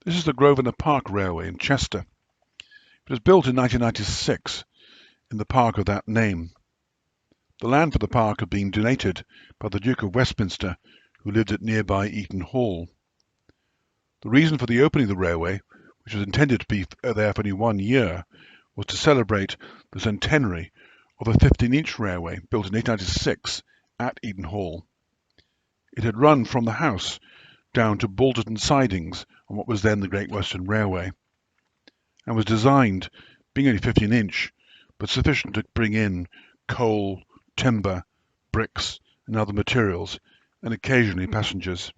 This is the Grosvenor Park Railway in Chester. It was built in 1996 in the park of that name. The land for the park had been donated by the Duke of Westminster, who lived at nearby Eaton Hall. The reason for the opening of the railway, which was intended to be there for only 1 year, was to celebrate the centenary of a 15-inch railway built in 1896 at Eaton Hall. It had run from the house down to Bolton sidings on what was then the Great Western Railway, and was designed, being only 15-inch, but sufficient to bring in coal, timber, bricks and other materials, and occasionally passengers.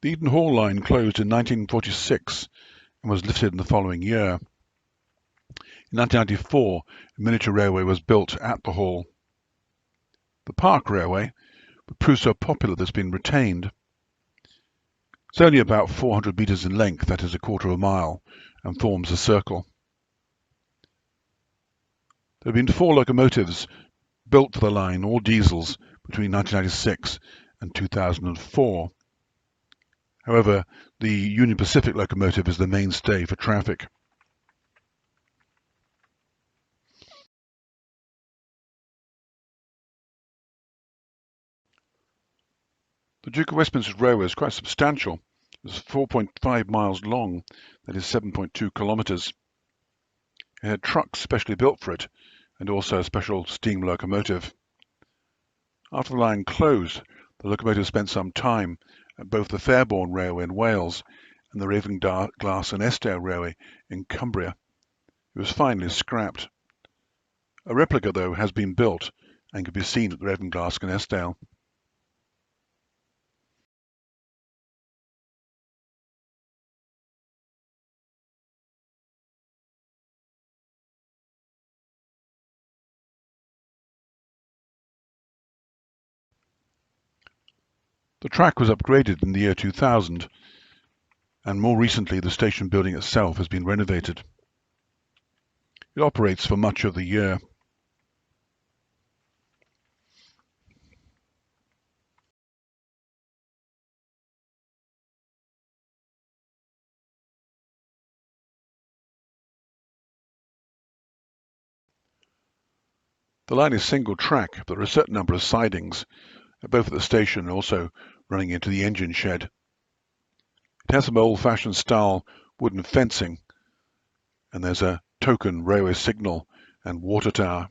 The Eaton Hall line closed in 1946 and was lifted in the following year. In 1994, a miniature railway was built at the hall. The Park Railway proved so popular that it's been retained. It's only about 400 metres in length, that is a quarter of a mile, and forms a circle. There have been 4 locomotives built for the line, all diesels, between 1996 and 2004. However, the Union Pacific locomotive is the mainstay for traffic. The Duke of Westminster Railway is quite substantial. It's 4.5 miles long, that is 7.2 kilometres. It had trucks specially built for it, and also a special steam locomotive. After the line closed, the locomotive spent some time at both the Fairborn Railway in Wales and the Ravenglass and Eskdale Railway in Cumbria. It was finally scrapped. A replica, though, has been built and can be seen at the Ravenglass and Eskdale. The track was upgraded in the year 2000, and more recently the station building itself has been renovated. It operates for much of the year. The line is single track, but there are a certain number of sidings, both at the station and also running into the engine shed. It has some old-fashioned style wooden fencing, and there's a token railway signal and water tower.